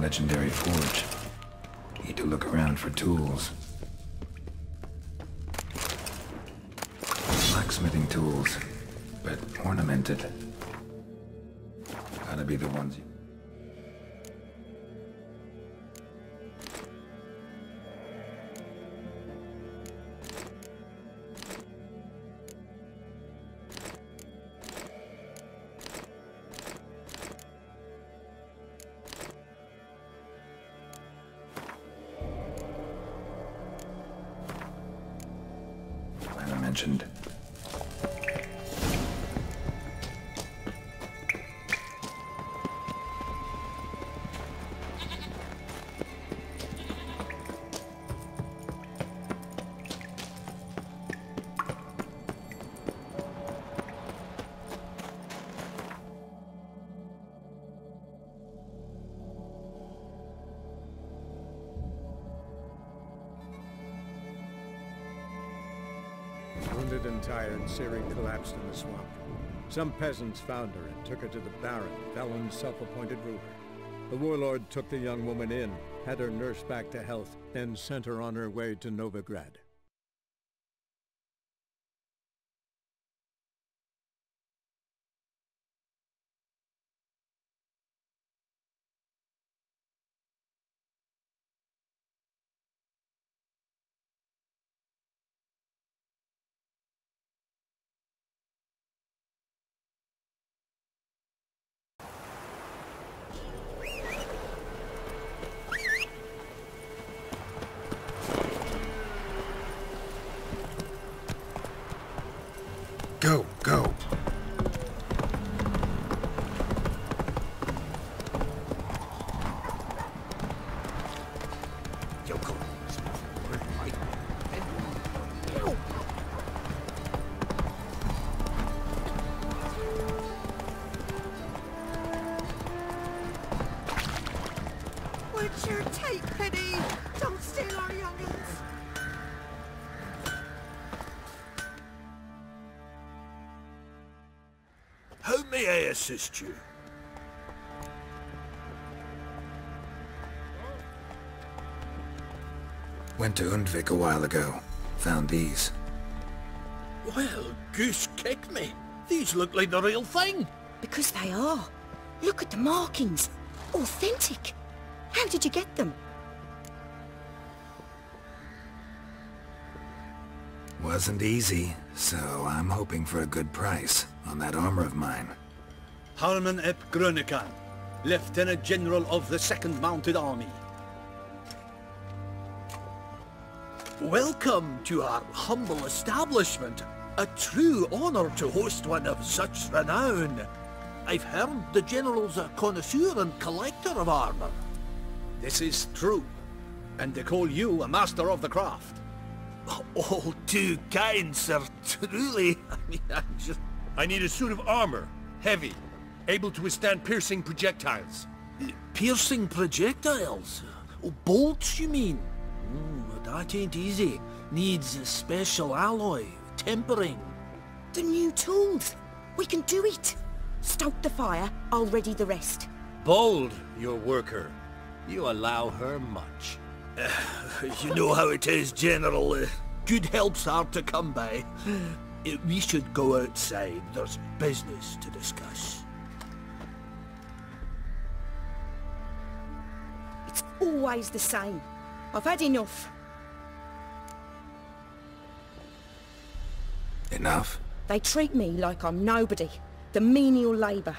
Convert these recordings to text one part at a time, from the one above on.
legendary forge. Need to look around for tools. Blacksmithing tools, but ornamented. Gotta be the ones you... mentioned. Wounded and tired, Ciri collapsed in the swamp. Some peasants found her and took her to the Baron, Valen's self-appointed ruler. The warlord took the young woman in, had her nursed back to health, then sent her on her way to Novigrad. Go, go. What's your take, Penny? Don't steal our youngins. How may I assist you? Went to Undvik a while ago. Found these. Well, goose kick me. These look like the real thing. Because they are. Look at the markings. Authentic. How did you get them? Wasn't easy, so I'm hoping for a good price on that armor of mine. Harman ep Grönekan, Lieutenant General of the 2nd Mounted Army. Welcome to our humble establishment. A true honor to host one of such renown. I've heard the General's a connoisseur and collector of armor. This is true, and they call you a master of the craft. All too kind, sir. Truly. I need a suit of armor. Heavy. Able to withstand piercing projectiles. Piercing projectiles? Oh, bolts, you mean? That ain't easy. Needs a special alloy. Tempering. The new tools. We can do it. Stoke the fire, I'll ready the rest. Bold, your worker. You allow her much. You know how it is, General. Good help's hard to come by. We should go outside. There's business to discuss. It's always the same. I've had enough. Enough? They treat me like I'm nobody. The menial labour.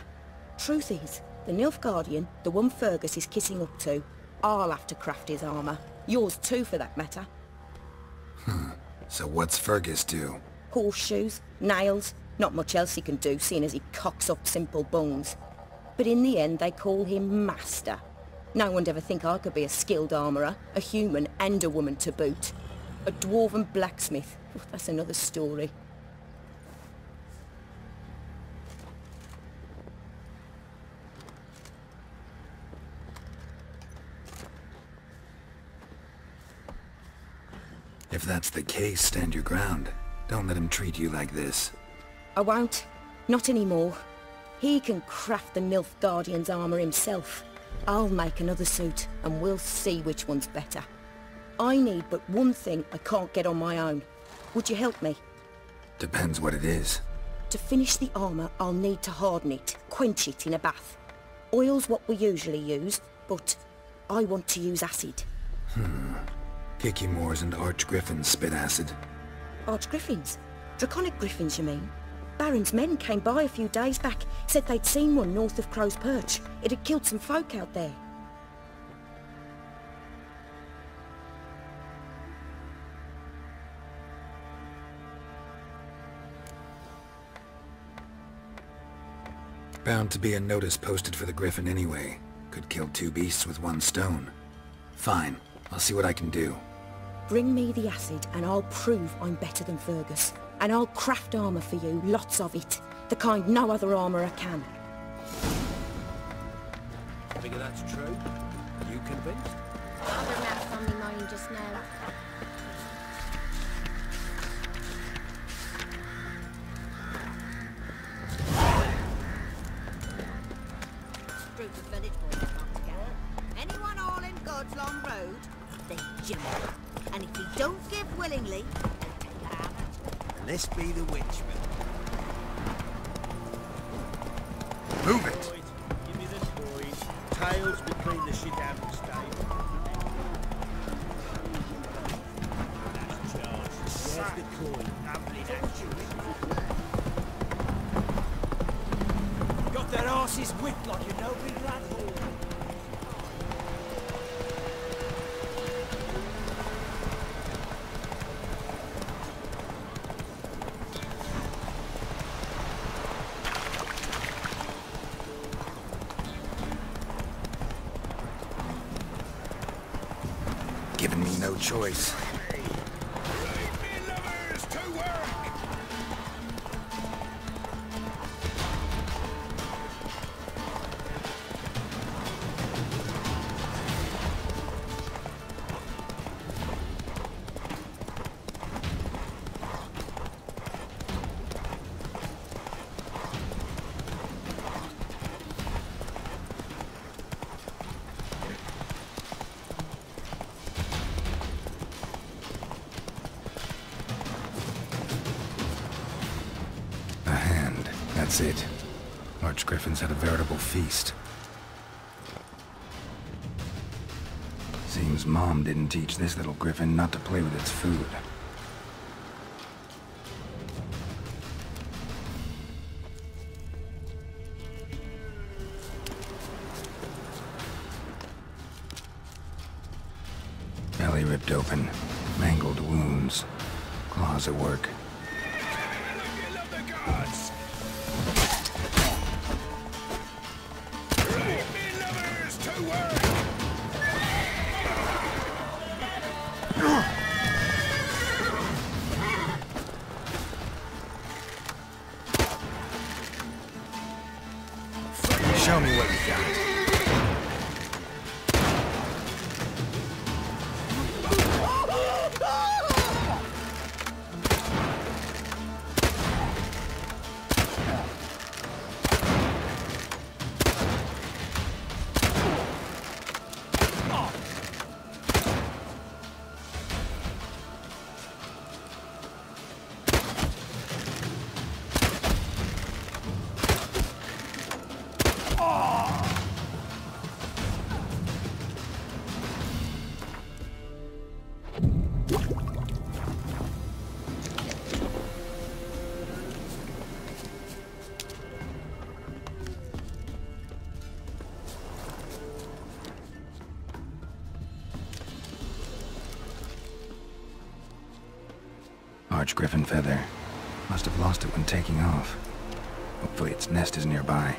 Truth is, the Nilfgaardian, the one Fergus is kissing up to, I'll have to craft his armour. Yours too, for that matter. So what's Fergus do? Horseshoes, nails, not much else he can do, seeing as he cocks up simple bones. But in the end, they call him Master. No one'd ever think I could be a skilled armourer, a human and a woman to boot. A dwarven blacksmith, that's another story. If that's the case, stand your ground. Don't let him treat you like this. I won't. Not anymore. He can craft the Nilfgaardian's armour himself. I'll make another suit, and we'll see which one's better. I need but one thing I can't get on my own. Would you help me? Depends what it is. To finish the armour, I'll need to harden it, quench it in a bath. Oil's what we usually use, but I want to use acid. Kikimores and archgriffins spit acid. Archgriffins? Draconic griffins, you mean? Baron's men came by a few days back, said they'd seen one north of Crow's Perch. It had killed some folk out there. Bound to be a notice posted for the griffin anyway. Could kill two beasts with one stone. Fine, I'll see what I can do. Bring me the acid and I'll prove I'm better than Fergus. And I'll craft armour for you, lots of it. The kind no other armourer can. Figure that's true? Are you convinced? Other maths on my mind just now. Group of village boys got together. Anyone all in God's long road? They jump. And if he don't give willingly, they take a hammer. Let's be the witchman. Move it! Give me the boys. Tails between the shit out of the stable. That's charge. There's the coin. Lovely, that's you. Got their asses whipped like a no big lad. Giving me no choice. That's it. Archgriffins had a veritable feast. Seems Mom didn't teach this little griffin not to play with its food. Belly ripped open, mangled wounds, claws at work. Show me what you got. Archgriffin feather. Must have lost it when taking off. Hopefully its nest is nearby.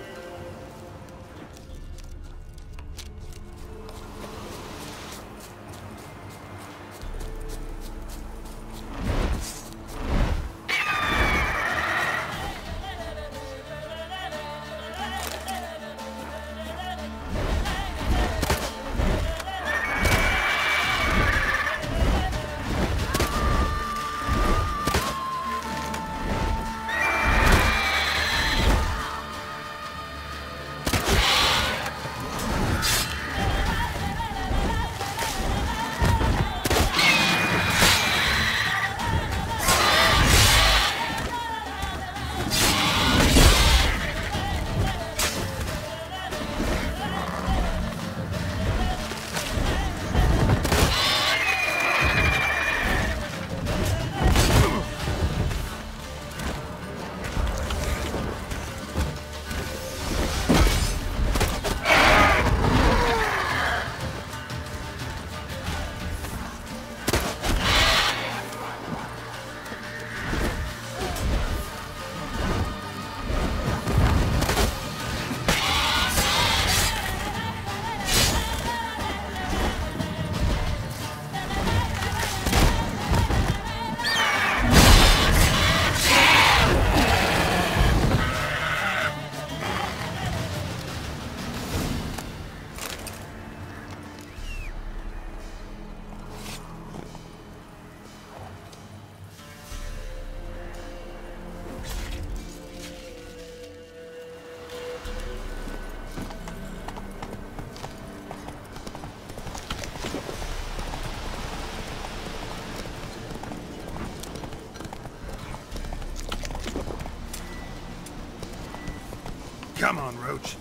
Come on, Roach.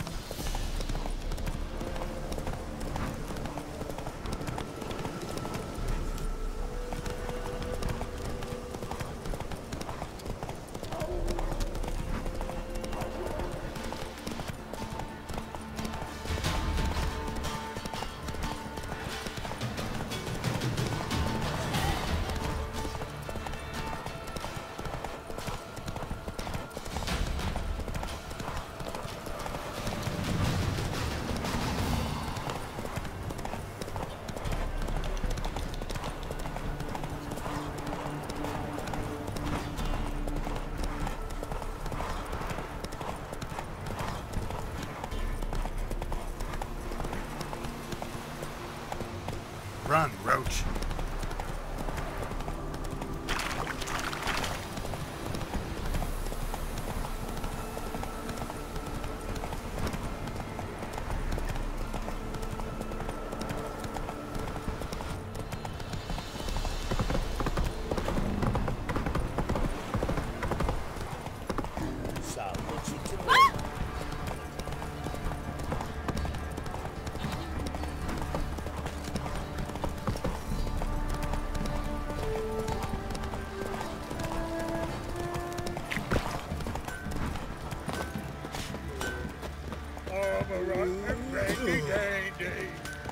Run, Roach.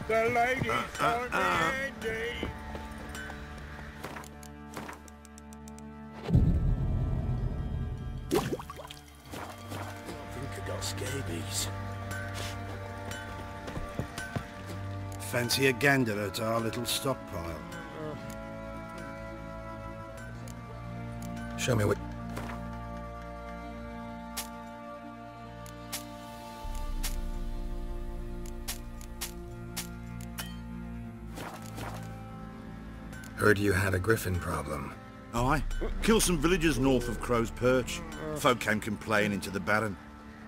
The ladies for Andy. I think I got scabies. Fancy a gander at our little stockpile. Show me what... Heard you had a griffin problem. Aye. Killed some villagers north of Crow's Perch. Folk came complaining to the Baron.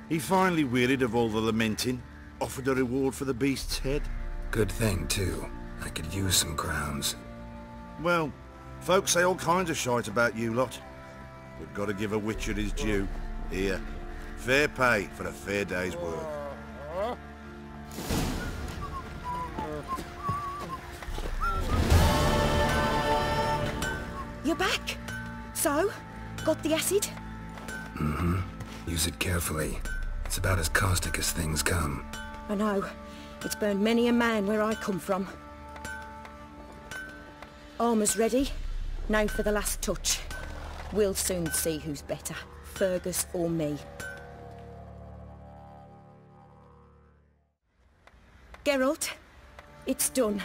He finally wearied of all the lamenting, offered a reward for the beast's head. Good thing, too. I could use some crowns. Well, folks say all kinds of shite about you lot. But gotta give a witcher his due. Here, fair pay for a fair day's work. You're back? So? Got the acid? Mm-hmm. Use it carefully. It's about as caustic as things come. I know. It's burned many a man where I come from. Armour's ready. Now for the last touch. We'll soon see who's better, Fergus or me. Geralt, it's done.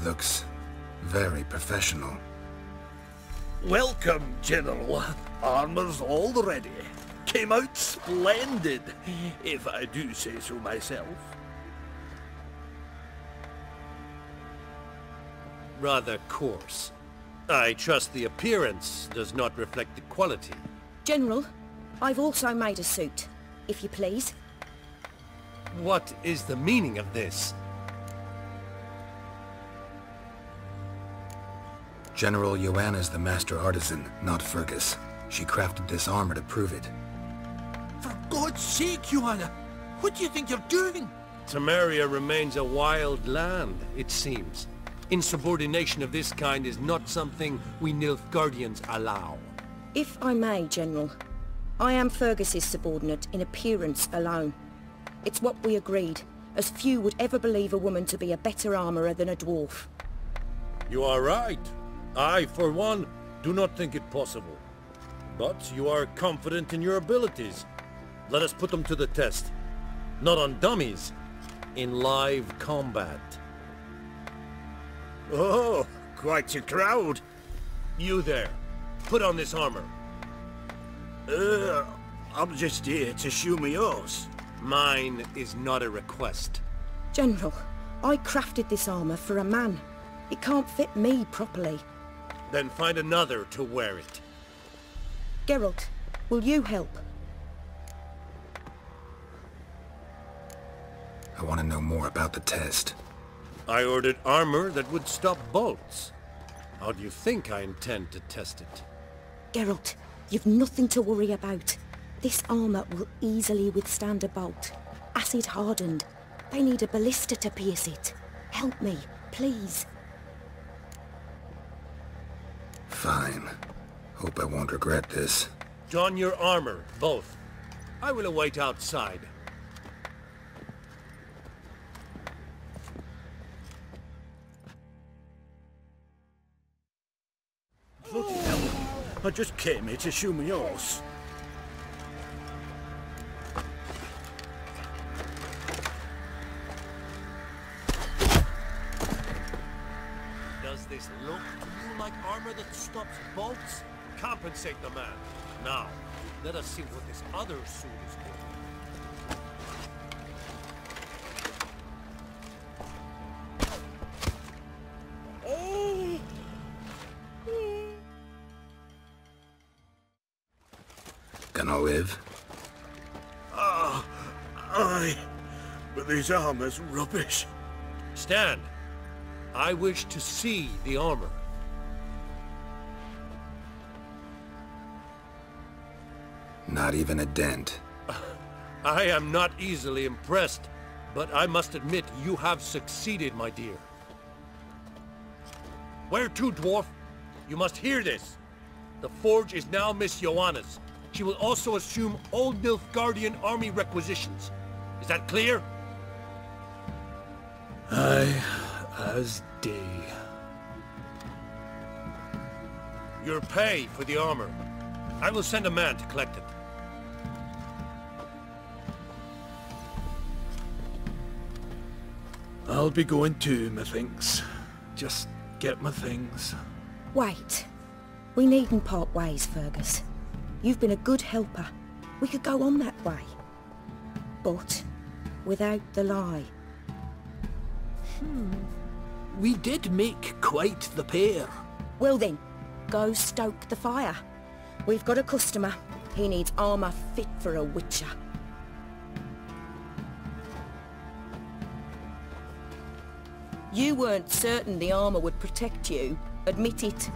Looks very professional. Welcome, General. Armour's all ready. Came out splendid, if I do say so myself. Rather coarse. I trust the appearance does not reflect the quality. General, I've also made a suit, if you please. What is the meaning of this? General Quen is the master artisan, not Fergus. She crafted this armor to prove it. For God's sake, Joanna, what do you think you're doing? Temeria remains a wild land, it seems. Insubordination of this kind is not something we Nilfgaardians allow. If I may, General, I am Fergus's subordinate in appearance alone. It's what we agreed, as few would ever believe a woman to be a better armourer than a dwarf. You are right. I, for one, do not think it possible. But you are confident in your abilities. Let us put them to the test. Not on dummies, in live combat. Oh, quite a crowd. You there, put on this armor. I'm just here to show me yours. Mine is not a request. General, I crafted this armour for a man. It can't fit me properly. Then find another to wear it. Geralt, will you help? I want to know more about the test. I ordered armor that would stop bolts. How do you think I intend to test it? Geralt, You've nothing to worry about. This armour will easily withstand a bolt. Acid hardened. They need a ballista to pierce it. Help me, please. Fine. Hope I won't regret this. Don your armor, both. I will await outside. Bloody hell. I just came here to shoe my horse. Does this look to you like armor that stops bolts? Compensate the man. Now, let us see what this other suit is doing. Gonna live? Aye. But these armor's rubbish. Stand. I wish to see the armor. Not even a dent. I am not easily impressed, but I must admit you have succeeded, my dear. Where to, dwarf? You must hear this. The forge is now Miss Joanna's. She will also assume Old Nilfgaardian army requisitions. Is that clear? Aye, as day. Your pay for the armor. I will send a man to collect it. I'll be going too, methinks. Just get my things. Wait. We needn't part ways, Fergus. You've been a good helper. We could go on that way. But without the lie. We did make quite the pair. Well then, go stoke the fire. We've got a customer. He needs armour fit for a witcher. You weren't certain the armour would protect you. Admit it.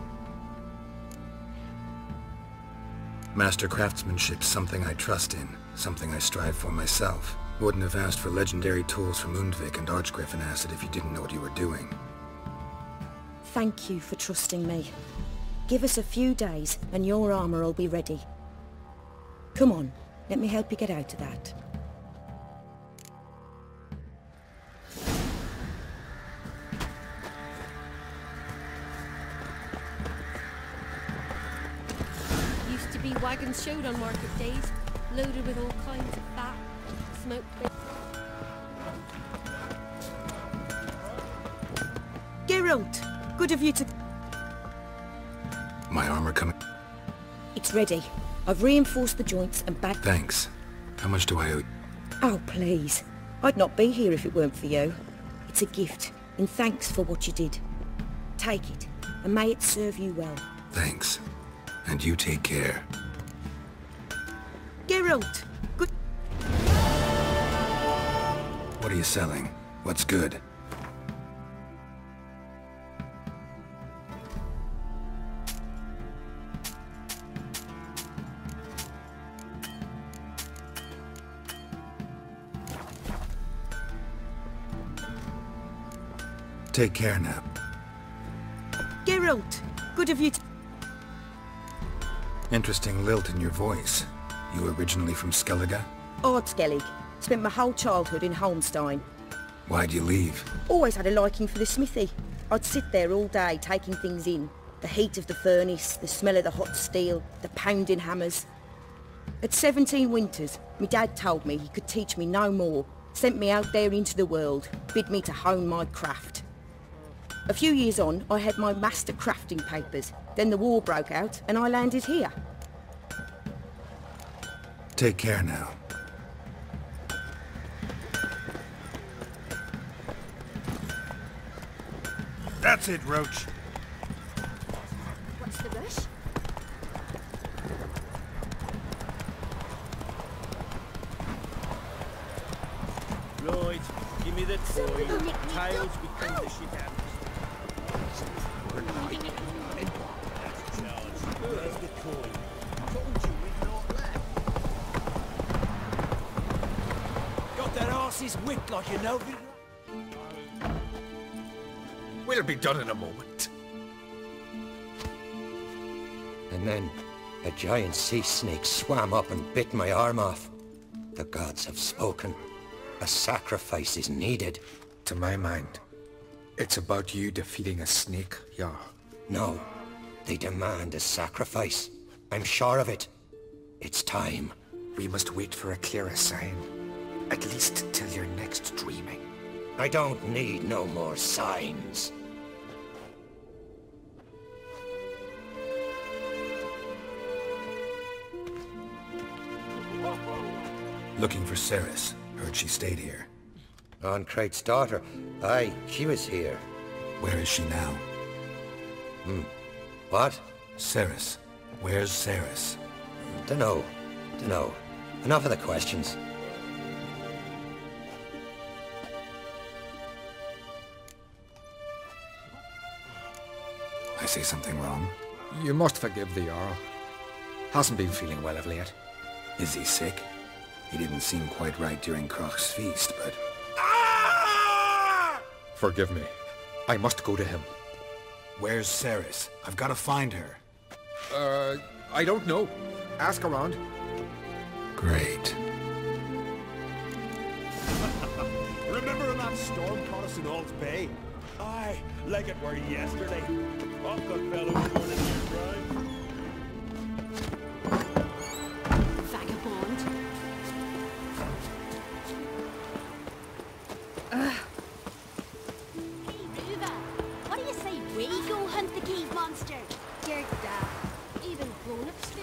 Master craftsmanship's something I trust in, something I strive for myself. Wouldn't have asked for legendary tools from Undvik and Archgriffin acid if you didn't know what you were doing. Thank you for trusting me. Give us a few days and your armour will be ready. Come on, let me help you get out of that. Used to be wagons showed on market days, loaded with all kinds of fat, smoked with... Geralt, good of you to... My armor coming? It's ready. I've reinforced the joints and back... Thanks. How much do I owe? Oh, please. I'd not be here if it weren't for you. It's a gift, in thanks for what you did. Take it, and may it serve you well. Thanks. And you take care. Geralt, good... What are you selling? What's good? Take care now. Geralt, good of you to... Interesting lilt in your voice. You originally from Skellige? Aard Skellig. Spent my whole childhood in Holmstein. Why'd you leave? Always had a liking for the smithy. I'd sit there all day taking things in. The heat of the furnace, the smell of the hot steel, the pounding hammers. At 17 winters, my dad told me he could teach me no more. Sent me out there into the world, bid me to hone my craft. A few years on, I had my master crafting papers. Then the war broke out, and I landed here. Take care now. That's it, Roach. What's the rush? Right, give me the toy. Tails become the shit out. Where's the coin? his wit like you know. We'll be done in a moment. And then a giant sea snake swam up and bit my arm off. The gods have spoken. A sacrifice is needed. To my mind, it's about you defeating a snake, Jarl. No, they demand a sacrifice. I'm sure of it. It's time. We must wait for a clearer sign. At least till your next dreaming. I don't need no more signs. Looking for Ceres. Heard she stayed here. Crate's daughter. Aye, she was here. Where is she now? What? Ceres. Where's Ceres? Dunno. Enough of the questions. I say something wrong? You must forgive the Jarl. Hasn't been feeling well of late. Is he sick? He didn't seem quite right during Kroch's feast, but... Forgive me. I must go to him. Where's Ceres? I've got to find her. I don't know. Ask around. Great. Remember when that storm caught us in Ald's Bay? Aye, like it were yesterday. I've got fellows going in here, right? Vagabond. Hey, Ruva, what do you say we go hunt the cave monster? Your dad. Even grown-ups do.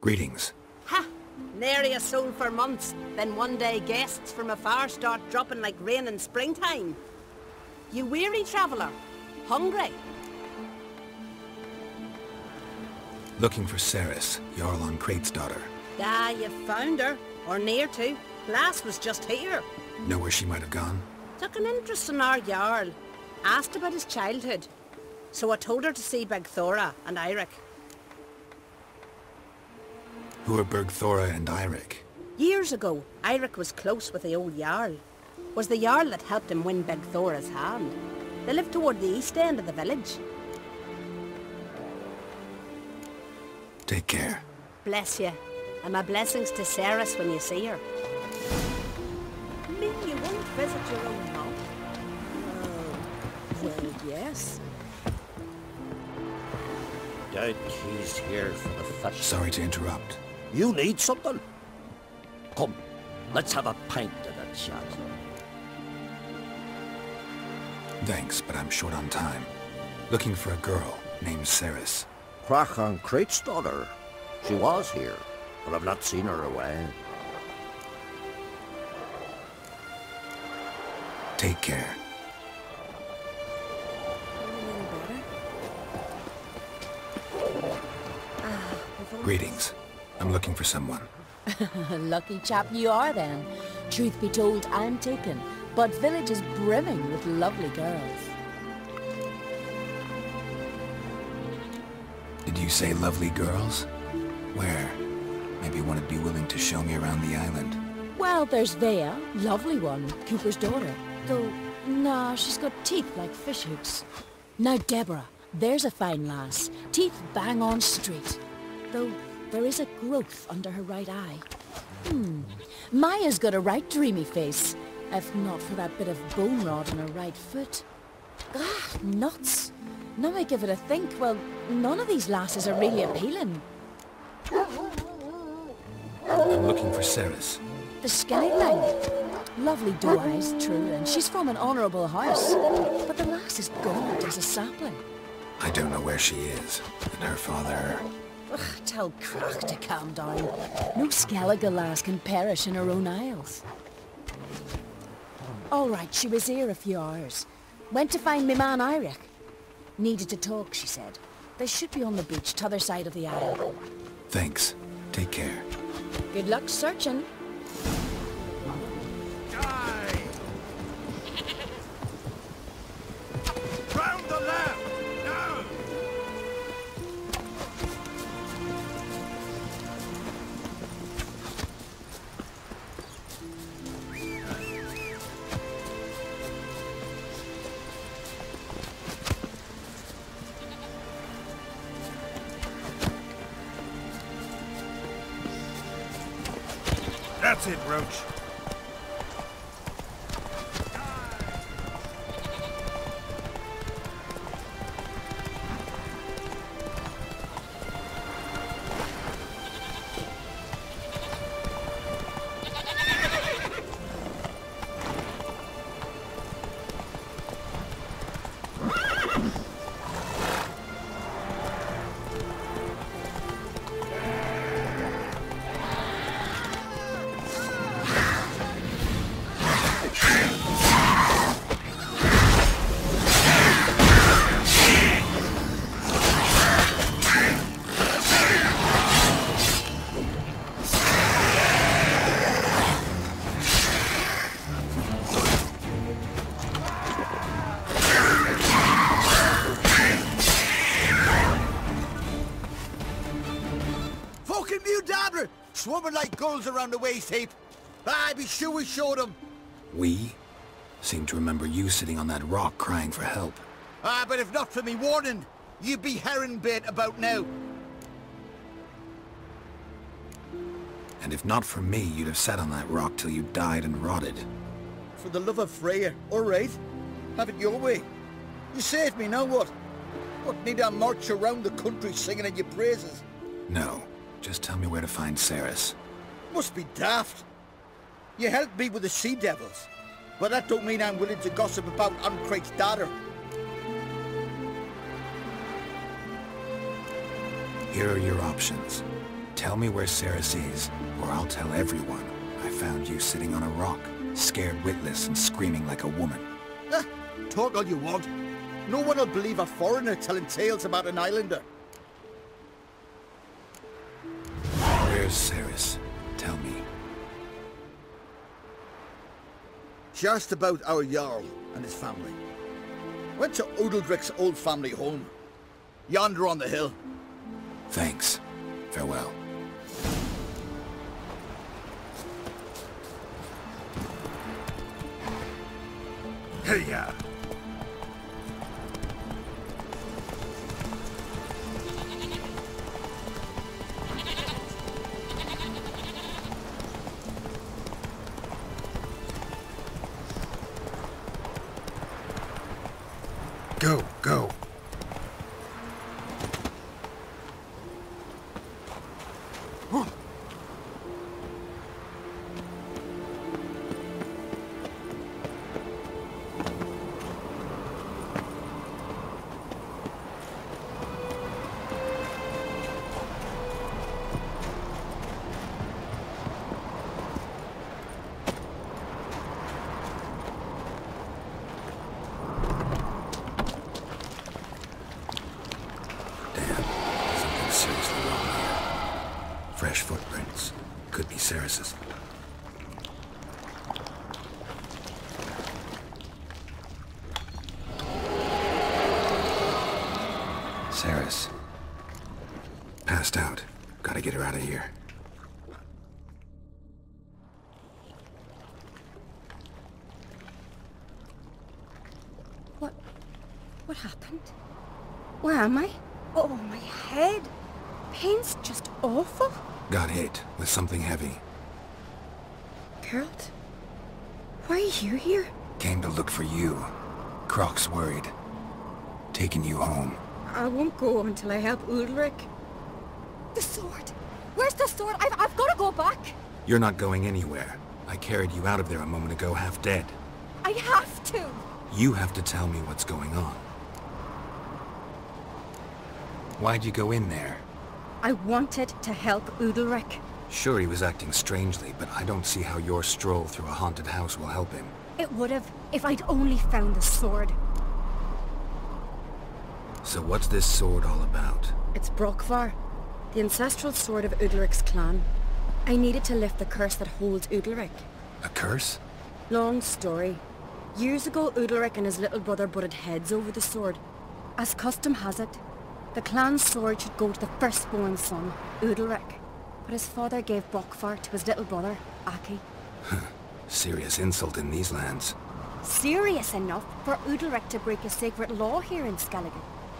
Greetings. Ha! Nary a soul for months. Then one day guests from afar start dropping like rain in springtime. You weary traveller? Hungry? Looking for Ceres, Jarl on Crate's daughter. Ah, you found her. Or near to. Lass was just here. Know where she might have gone? Took an interest in our Jarl. Asked about his childhood. So I told her to see Bergthora and Eirik. Who are Bergthora and Eirik? Years ago, Eirik was close with the old Jarl. Was the Jarl that helped him win Bergthora's hand. They lived toward the east end of the village. Take care. Bless you. And my blessings to Ceres when you see her. Mean you won't visit your own mom? Well, yes. Dead keys here for the fish. Sorry to interrupt. You need something? Come, let's have a pint and a chat. Thanks, but I'm short on time. Looking for a girl named Ceres. Crach on Crate's daughter. She was here, but I've not seen her away. Take care. Greetings. I'm looking for someone. Lucky chap you are then. Truth be told, I'm taken, but village is brimming with lovely girls. Did you say lovely girls? Where? Maybe one would be willing to show me around the island. Well, there's Vea, lovely one, Cooper's daughter. Though, nah, she's got teeth like fish hooks. Now Deborah, there's a fine lass. Teeth bang on straight. Though, there is a growth under her right eye. Maya's got a right dreamy face. If not for that bit of bone rot in her right foot. Ah, nuts. Now I give it a think, well, none of these lasses are really appealing. I'm looking for Ceres. The skinny thing. Lovely doe eyes, true, and she's from an honourable house. But the lass is gaunt as a sapling. I don't know where she is. And her father... Ugh, tell Crach to calm down. No Skellige lass can perish in her own isles. All right, she was here a few hours. Went to find me man Eirik. Needed to talk, she said. They should be on the beach, t'other side of the isle. Thanks. Take care. Good luck searching. Round the left! Now! That's it, Roach. Swarming like gulls around the waist heap. Be sure we showed them. We? Seem to remember you sitting on that rock crying for help. But if not for me warning, you'd be herring bait about now. And if not for me, you'd have sat on that rock till you died and rotted. For the love of Freya, all right. Have it your way. You saved me, now what? What, need I march around the country singing in your praises? No. Just tell me where to find Ceres. Must be daft. You helped me with the sea devils, but that don't mean I'm willing to gossip about Uncrake's daughter. Here are your options. Tell me where Ceres is, or I'll tell everyone I found you sitting on a rock, scared witless and screaming like a woman. Talk all you want. No one will believe a foreigner telling tales about an islander. Where's Ceres? Tell me. She asked about our Jarl and his family. Went to Udaldric's old family home. Yonder on the hill. Thanks. Farewell. Hey-ya! Go, go. Fresh footprints. Could be Ceres's. Ceres. Passed out. Gotta get her out of here. What happened? Where am I? Oh, my head. Pain's just awful. Got hit with something heavy. Geralt? Why are you here? Came to look for you. Croc's worried. Taking you home. I won't go until I help Udalric. The sword! Where's the sword? I've got to go back! You're not going anywhere. I carried you out of there a moment ago half dead. I have to! You have to tell me what's going on. Why'd you go in there? I wanted to help Udalric. Sure, he was acting strangely, but I don't see how your stroll through a haunted house will help him. It would have, if I'd only found the sword. So what's this sword all about? It's Brokvar, the ancestral sword of Udalric's clan. I needed to lift the curse that holds Udalric. A curse? Long story. Years ago, Udalric and his little brother butted heads over the sword. As custom has it, the clan's sword should go to the firstborn son, Udalric. But his father gave Brokvar to his little brother, Axii. Serious insult in these lands. Serious enough for Udalric to break a sacred law here in Skellige.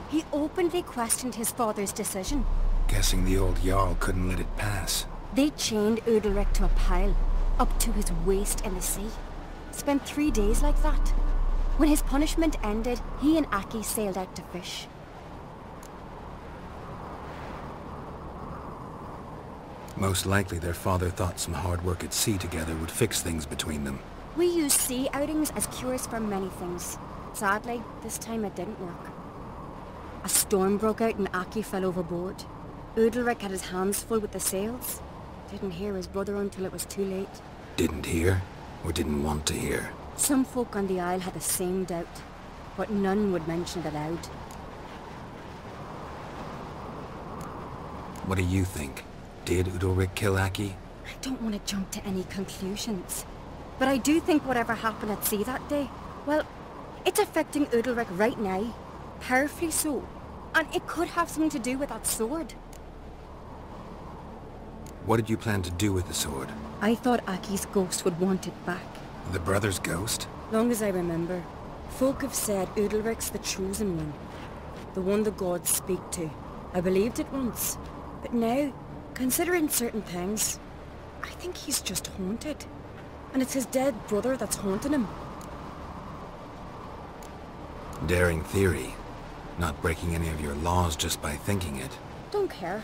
He openly questioned his father's decision. Guessing the old Jarl couldn't let it pass. They chained Udalric to a pile. up to his waist in the sea. Spent 3 days like that. When his punishment ended, he and Axii sailed out to fish. Most likely their father thought some hard work at sea together would fix things between them. We use sea outings as cures for many things. Sadly, this time it didn't work. A storm broke out and Axii fell overboard. Udalric had his hands full with the sails. Didn't hear his brother until it was too late. Didn't hear? Or didn't want to hear? Some folk on the Isle had the same doubt, but none would mention it aloud. What do you think? Did Udalric kill Axii? I don't want to jump to any conclusions, but I do think whatever happened at sea that day, well, it's affecting Udalric right now, powerfully so, and it could have something to do with that sword. What did you plan to do with the sword? I thought Axii's ghost would want it back. The brother's ghost? Long as I remember, folk have said Udalric's the chosen one, the one the gods speak to. I believed it once, but now, considering certain things, I think he's just haunted. And it's his dead brother that's haunting him. Daring theory. Not breaking any of your laws just by thinking it. Don't care.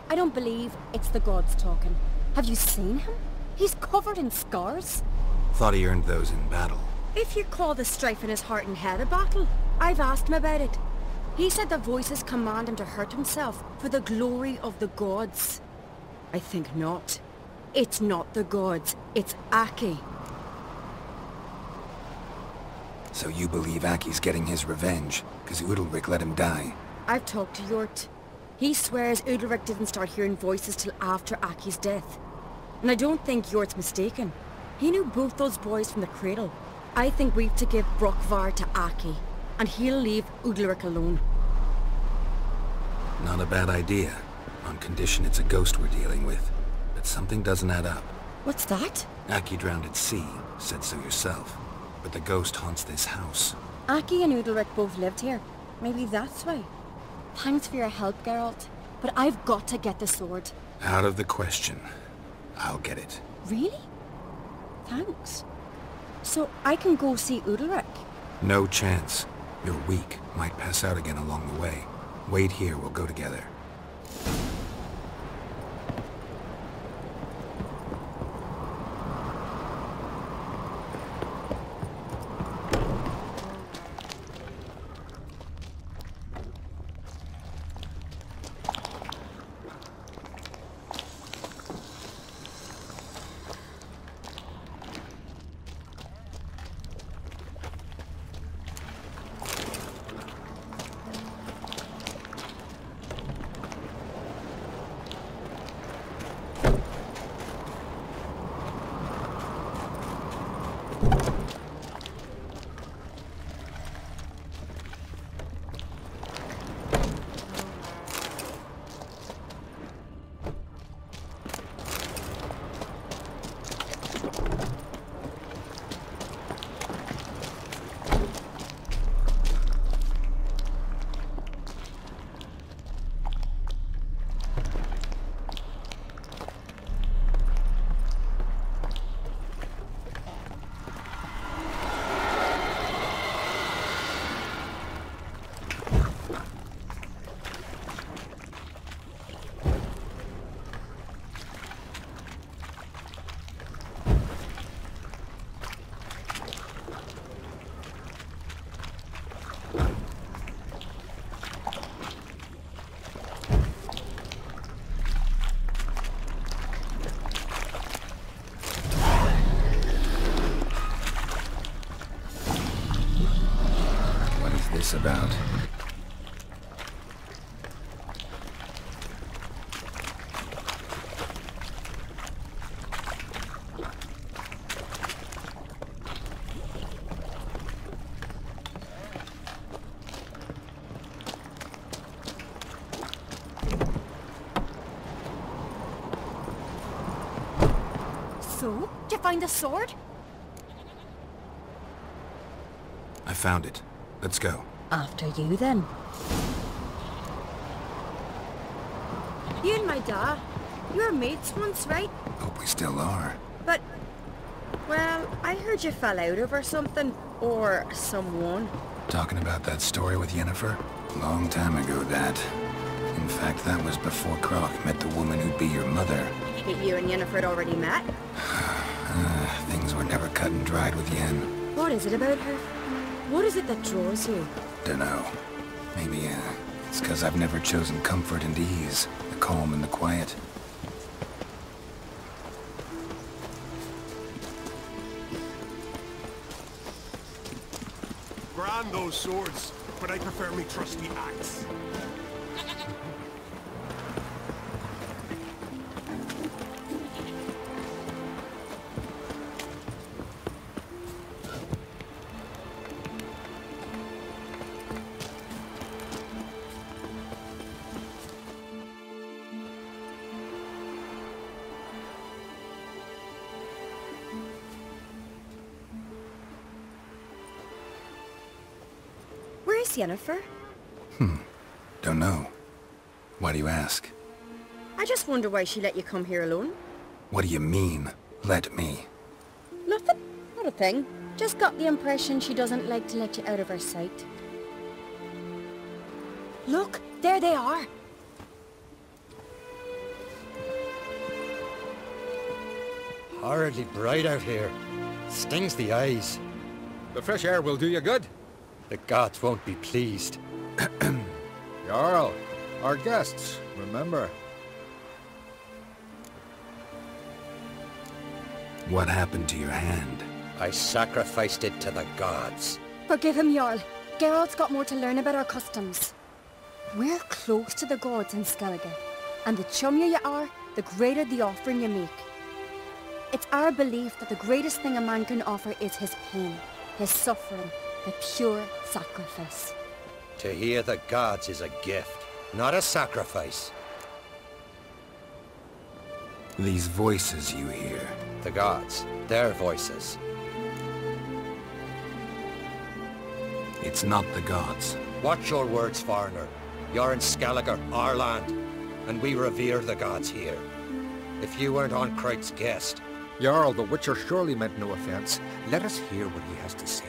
I don't believe it's the gods talking. Have you seen him? He's covered in scars. Thought he earned those in battle. If you call the strife in his heart and head a battle, I've asked him about it. He said the voices command him to hurt himself for the glory of the gods. I think not. It's not the gods, it's Axii. So you believe Axi's getting his revenge, because Udalric let him die? I've talked to Yrden. He swears Udalric didn't start hearing voices till after Axi's death. And I don't think Yrden's mistaken. He knew both those boys from the cradle. I think we've to give Brokvar to Axii, and he'll leave Udalric alone. Not a bad idea, on condition it's a ghost we're dealing with. But something doesn't add up. What's that? Axii drowned at sea, said so yourself. But the ghost haunts this house. Axii and Udalric both lived here. Maybe that's why. Thanks for your help, Geralt. But I've got to get the sword. Out of the question. I'll get it. Really? Thanks. So I can go see Udalric? No chance. You're weak. Might pass out again along the way. Wait here, we'll go together. About. So, did you find the sword? I found it. Let's go. After you, then. You and my da, you were mates once, right? Hope we still are. But Well, I heard you fell out over something, or someone. Talking about that story with Yennefer? Long time ago, that. In fact, that was before Croc met the woman who'd be your mother. But you and Yennefer had already met? Things were never cut and dried with Yen. What is it about her? What is it that draws you? Dunno. Maybe, it's because I've never chosen comfort and ease, the calm and the quiet. Grand those swords, but I prefer me trusty axe. Where's Yennefer? Don't know. Why do you ask? I just wonder why she let you come here alone. What do you mean, let me? Nothing. Not a thing. Just got the impression she doesn't like to let you out of her sight. Look, there they are. Horridly bright out here. Stings the eyes. The fresh air will do you good. The gods won't be pleased. Jarl, our guests, remember. What happened to your hand? I sacrificed it to the gods. Forgive him, Jarl. Geralt's got more to learn about our customs. We're close to the gods in Skellige, and the chummier you are, the greater the offering you make. It's our belief that the greatest thing a man can offer is his pain, his suffering, the pure sacrifice. To hear the gods is a gift, not a sacrifice. These voices you hear. The gods, their voices. It's not the gods. Watch your words, foreigner. You're in Skellige, our land, and we revere the gods here. If you weren't on Kright's guest... Jarl, the Witcher surely meant no offense. Let us hear what he has to say.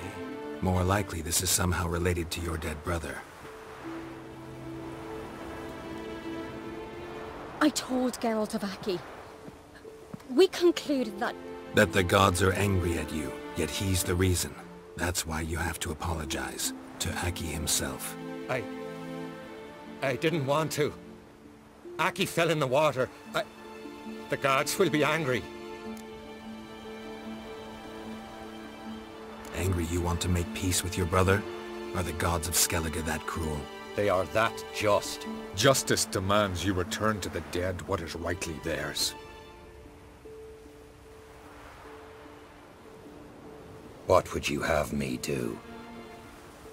More likely this is somehow related to your dead brother. I told Geralt of Axii. We concluded that... That the gods are angry at you, yet he's the reason. That's why you have to apologize. To Axii himself. I didn't want to. Axii fell in the water. The gods will be angry. Angry you want to make peace with your brother? Are the gods of Skellige that cruel? They are that just. Justice demands you return to the dead what is rightly theirs. What would you have me do?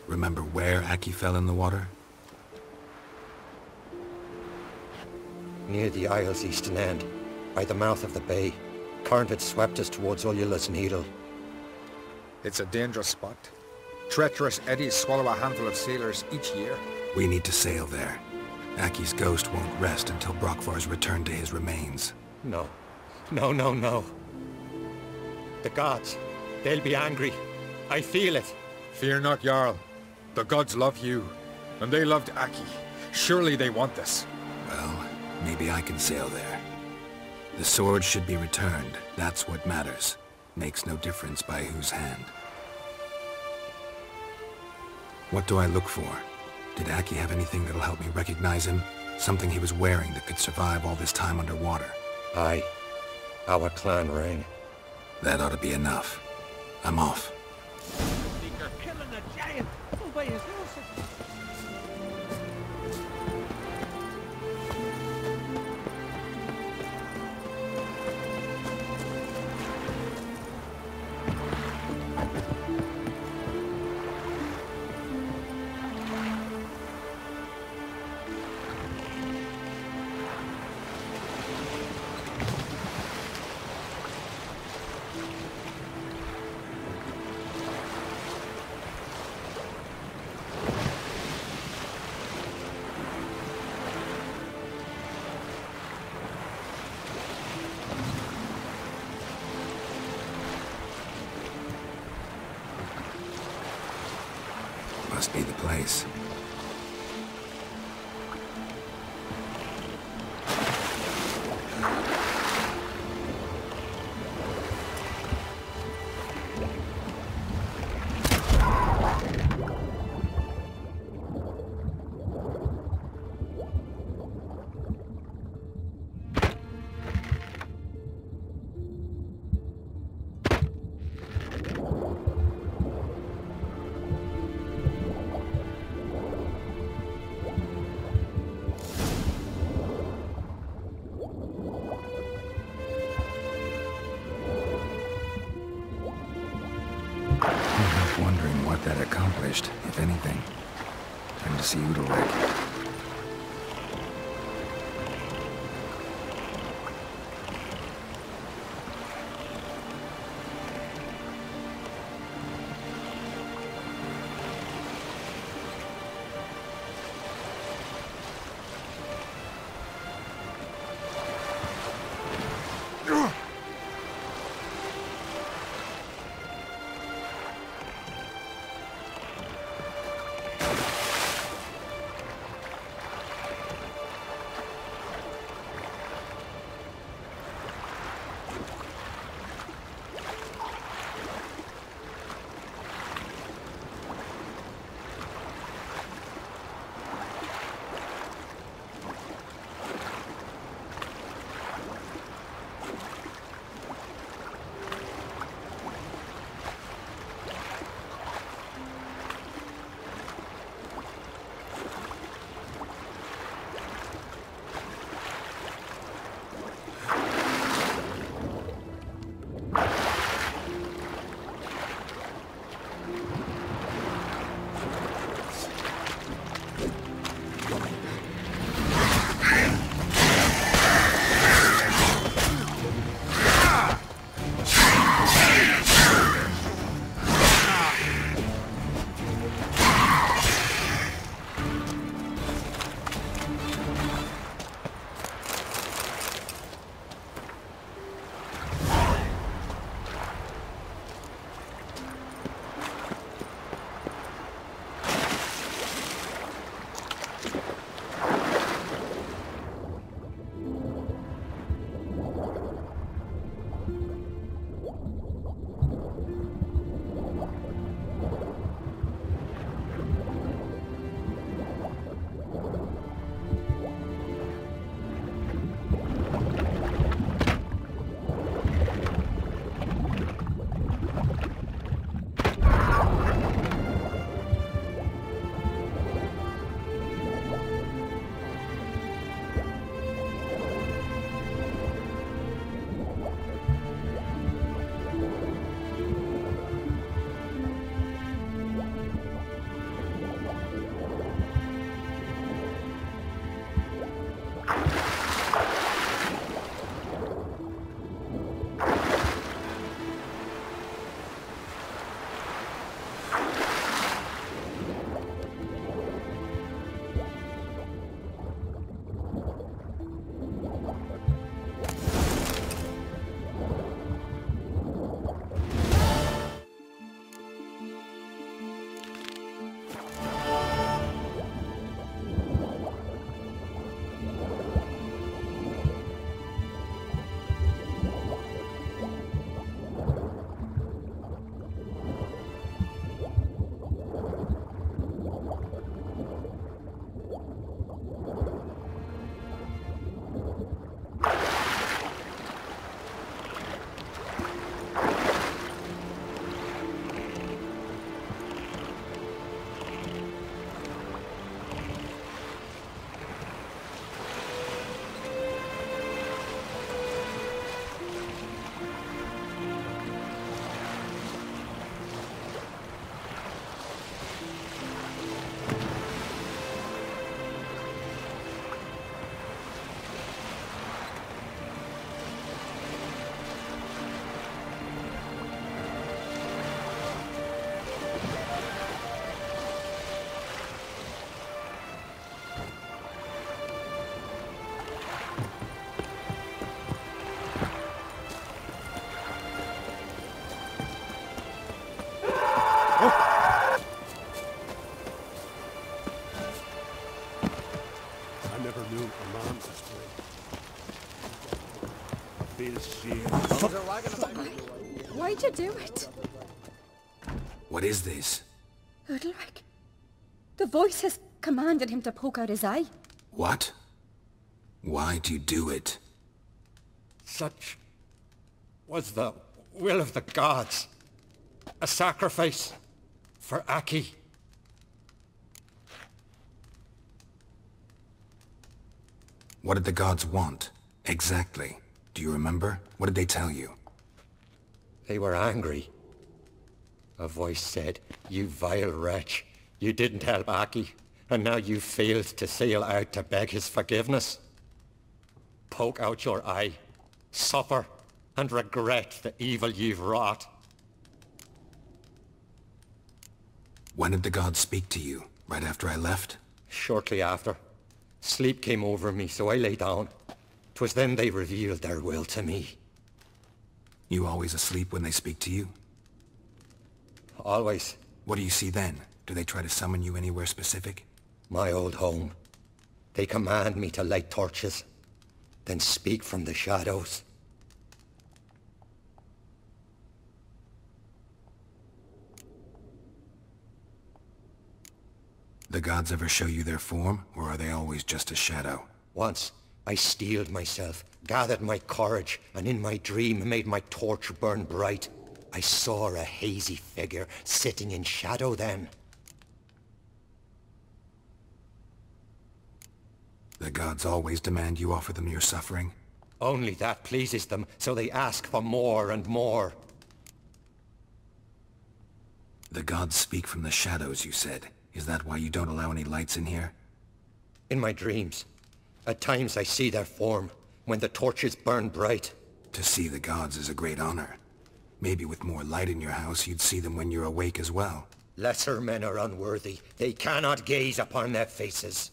Remember where Axii fell in the water? Near the Isle's eastern end, by the mouth of the bay. Current had swept us towards Ullula's Needle. It's a dangerous spot. Treacherous eddies swallow a handful of sailors each year. We need to sail there. Axii's ghost won't rest until Brokvar's returned to his remains. No. No. The gods, they'll be angry. I feel it. Fear not, Jarl. The gods love you, and they loved Axii. Surely they want this. Well, maybe I can sail there. The sword should be returned. That's what matters. Makes no difference by whose hand. What do I look for? Did Axii have anything that'll help me recognize him? Something he was wearing that could survive all this time underwater? Aye. Our clan ring. That ought to be enough. I'm off. You're killing a giant all by yourself. place. Wondering what that accomplished, if anything. Time to see Udalric. never knew a man this way. Feel shame. Why'd you do it? What is this? Udalric. The voice has commanded him to poke out his eye. What? Why'd you do it? Such was the will of the gods. A sacrifice for Axii. What did the gods want? Exactly. Do you remember? What did they tell you? They were angry. A voice said, "You vile wretch. You didn't help Axii, and now you failed to sail out to beg his forgiveness. Poke out your eye, suffer, and regret the evil you've wrought." When did the gods speak to you? Right after I left? Shortly after. Sleep came over me, so I lay down. 'Twas then they revealed their will to me. You always asleep when they speak to you? Always. What do you see then? Do they try to summon you anywhere specific? My old home. They command me to light torches, then speak from the shadows. The gods ever show you their form, or are they always just a shadow? Once, I steeled myself, gathered my courage, and in my dream made my torch burn bright. I saw a hazy figure sitting in shadow then. The gods always demand you offer them your suffering? Only that pleases them, so they ask for more and more. The gods speak from the shadows, you said. Is that why you don't allow any lights in here? In my dreams. At times I see their form, when the torches burn bright. To see the gods is a great honor. Maybe with more light in your house, you'd see them when you're awake as well. Lesser men are unworthy. They cannot gaze upon their faces.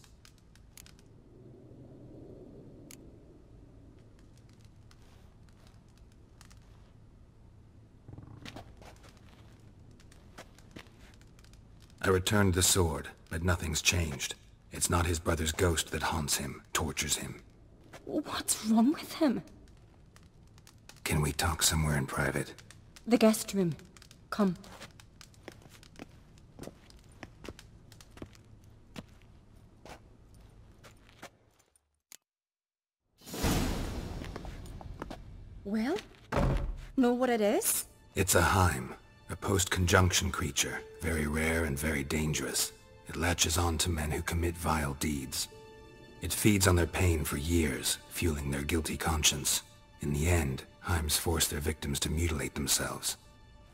I returned the sword, but nothing's changed. It's not his brother's ghost that haunts him, tortures him. What's wrong with him? Can we talk somewhere in private? The guest room. Come. Well? Know what it is? It's a Heim. A post-conjunction creature, very rare and very dangerous. It latches on to men who commit vile deeds. It feeds on their pain for years, fueling their guilty conscience. In the end, Heims force their victims to mutilate themselves.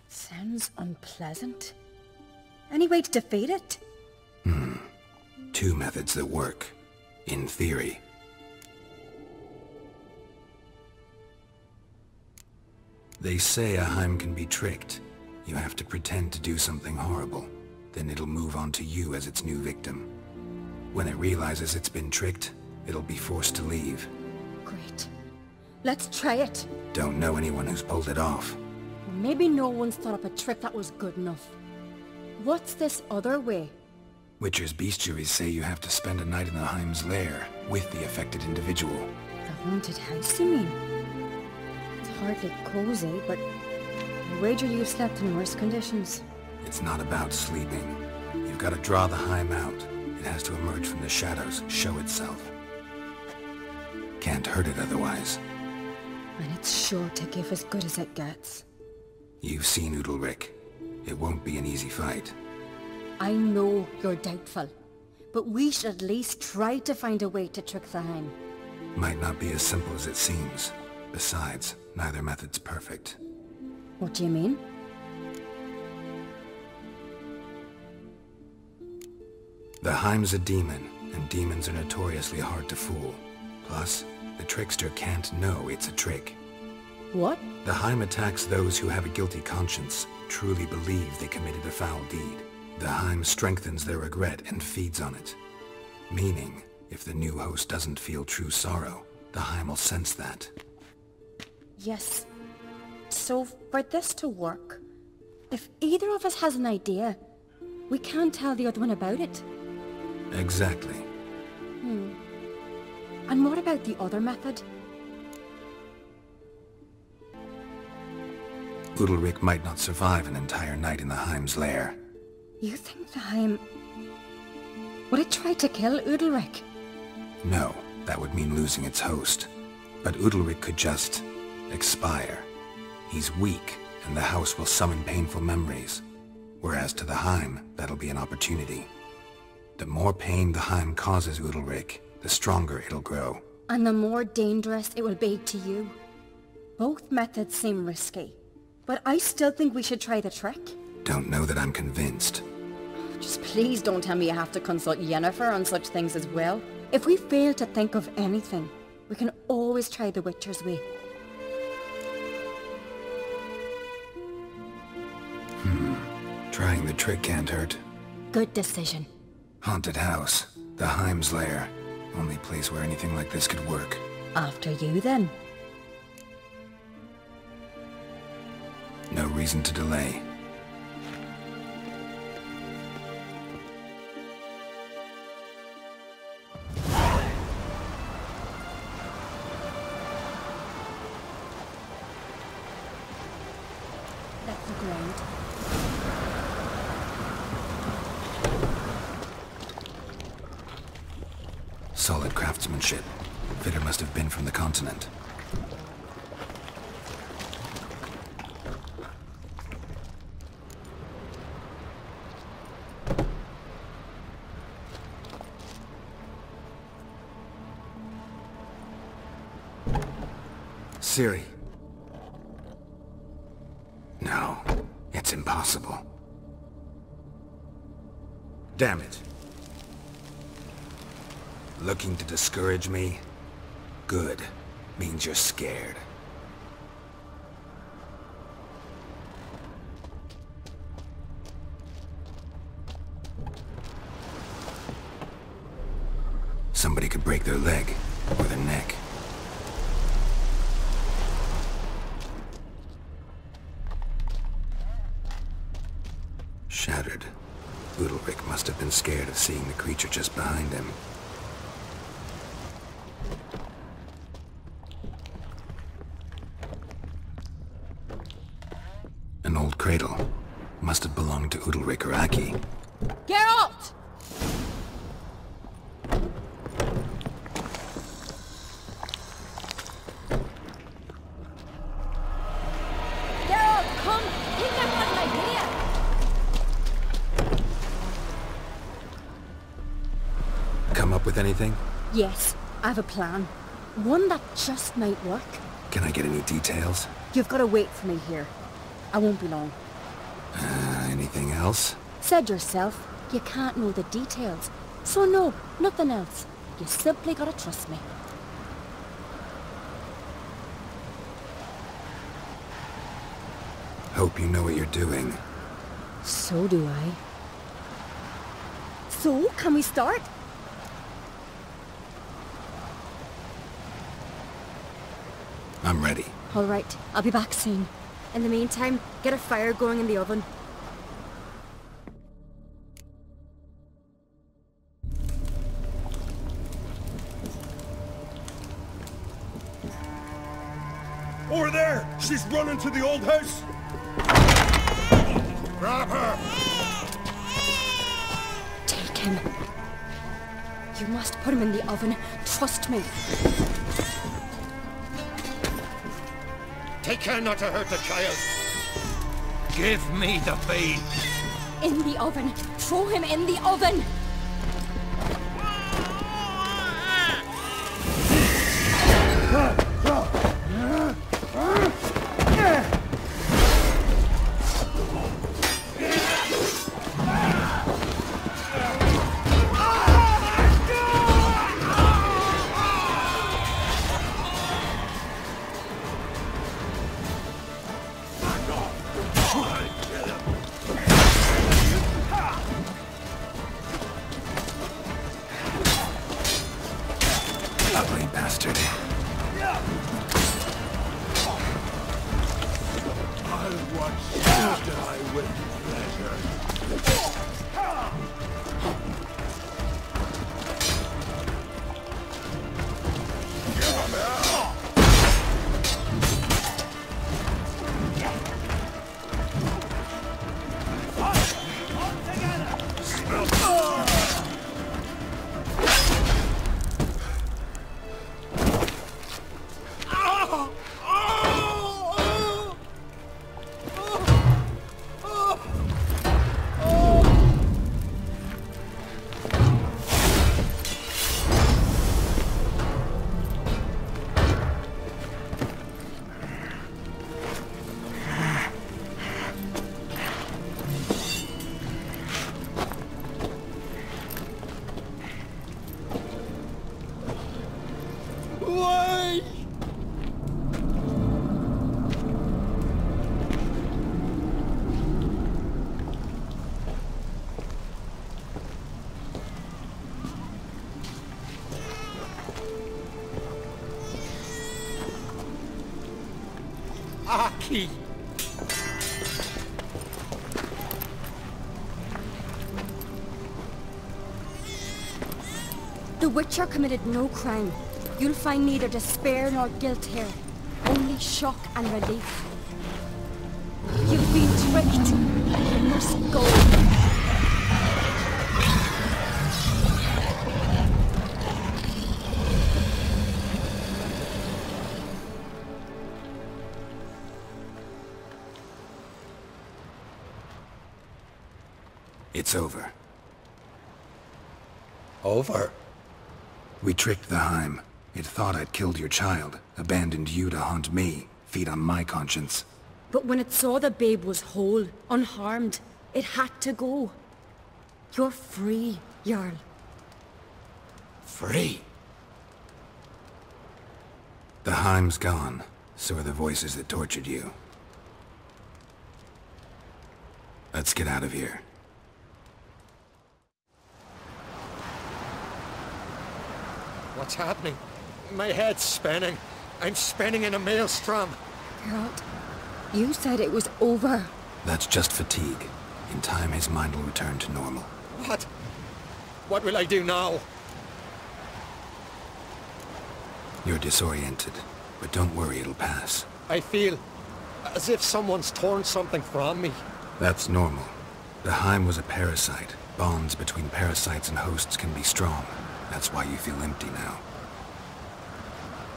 Sounds unpleasant. Any way to defeat it? Two methods that work. In theory. They say a Heim can be tricked. You have to pretend to do something horrible. Then it'll move on to you as its new victim. When it realizes it's been tricked, it'll be forced to leave. Great. Let's try it. Don't know anyone who's pulled it off. Maybe no one's thought up a trick that was good enough. What's this other way? Witcher's bestiaries say you have to spend a night in the Heim's lair with the affected individual. The haunted house, you mean? It's hardly cozy, but I wager you've slept in worse conditions. It's not about sleeping. You've got to draw the Heim out. It has to emerge from the shadows, show itself. Can't hurt it otherwise. And it's sure to give as good as it gets. You've seen Udalric. It won't be an easy fight. I know you're doubtful, but we should at least try to find a way to trick the Heim. Might not be as simple as it seems. Besides, neither method's perfect. What do you mean? The Heim's a demon, and demons are notoriously hard to fool. Plus, the trickster can't know it's a trick. What? The Heim attacks those who have a guilty conscience, truly believe they committed a foul deed. The Heim strengthens their regret and feeds on it. Meaning, if the new host doesn't feel true sorrow, the Heim will sense that. Yes. So, for this to work, if either of us has an idea, we can't tell the other one about it. Exactly. And what about the other method? Udalryk might not survive an entire night in the Heim's lair. You think the Heim... would it try to kill Udalryk? No, that would mean losing its host. But Udalryk could just... expire. He's weak, and the house will summon painful memories. Whereas to the Heim, that'll be an opportunity. The more pain the Heim causes Udalryk, the stronger it'll grow. And the more dangerous it will be to you. Both methods seem risky, but I still think we should try the trick. Don't know that I'm convinced. Just please don't tell me you have to consult Yennefer on such things as well. If we fail to think of anything, we can always try the Witcher's way. Trying the trick can't hurt. Good decision. Haunted house. The Heim's lair. Only place where anything like this could work. After you, then. No reason to delay. That's the ground. Solid craftsmanship. Fitter must have been from the continent. Ciri. No, it's impossible. Damn it. Looking to discourage me? Good. Means you're scared. Somebody could break their leg, or their neck. Shattered. Udalryk must have been scared of seeing the creature just behind him. An old cradle. Must have belonged to Udalryk or Axii. Geralt! Geralt, come! Take that one like here! Come up with anything? Yes, I have a plan. One that just might work. Can I get any details? You've got to wait for me here. I won't be long. Anything else? Said yourself, you can't know the details. So no, nothing else. You simply gotta trust me. Hope you know what you're doing. So do I. So, can we start? I'm ready. All right, I'll be back soon. In the meantime, get a fire going in the oven. Over there! She's running to the old house! Grab her! Take him. You must put him in the oven. Trust me. Take care not to hurt the child. Give me the feed. In the oven. Throw him in the oven. Ugly bastard. I'll watch you die with pleasure. Axii! The Witcher committed no crime. You'll find neither despair nor guilt here. Only shock and relief. You've been tricked. You must go. It's over. Over? We tricked the Heim. It thought I'd killed your child, abandoned you to haunt me, feed on my conscience. But when it saw the babe was whole, unharmed, it had to go. You're free, Jarl. Free? The Heim's gone, so are the voices that tortured you. Let's get out of here. What's happening? My head's spinning. I'm spinning in a maelstrom. Geralt, you said it was over. That's just fatigue. In time, his mind will return to normal. What? What will I do now? You're disoriented, but don't worry, it'll pass. I feel as if someone's torn something from me. That's normal. The Heim was a parasite. Bonds between parasites and hosts can be strong. That's why you feel empty now.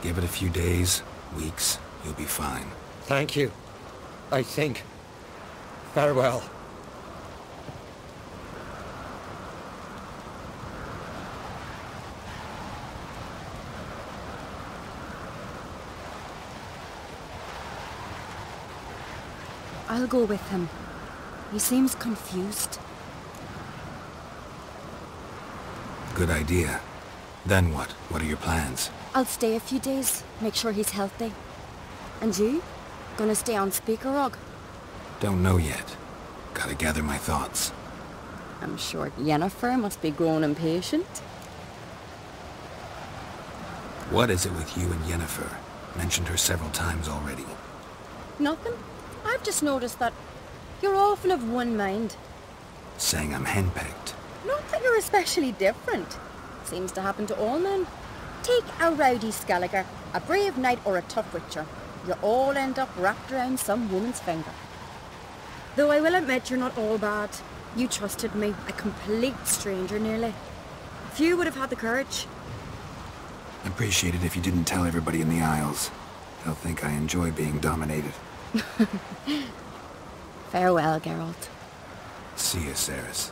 Give it a few days, weeks, you'll be fine. Thank you. I think. Farewell. I'll go with him. He seems confused. Good idea. Then what? What are your plans? I'll stay a few days, make sure he's healthy. And you? Gonna stay on Speaker Rog? Don't know yet. Gotta gather my thoughts. I'm sure Yennefer must be growing impatient. What is it with you and Yennefer? Mentioned her several times already. Nothing. I've just noticed that you're often of one mind. Saying I'm henpecked. Not that you're especially different. Seems to happen to all men. Take a rowdy Skelliger, a brave knight or a tough witcher. You all end up wrapped around some woman's finger. Though I will admit you're not all bad. You trusted me, a complete stranger nearly. Few would have had the courage. Appreciate it if you didn't tell everybody in the Isles. They'll think I enjoy being dominated. Farewell, Geralt. See you, Ceres.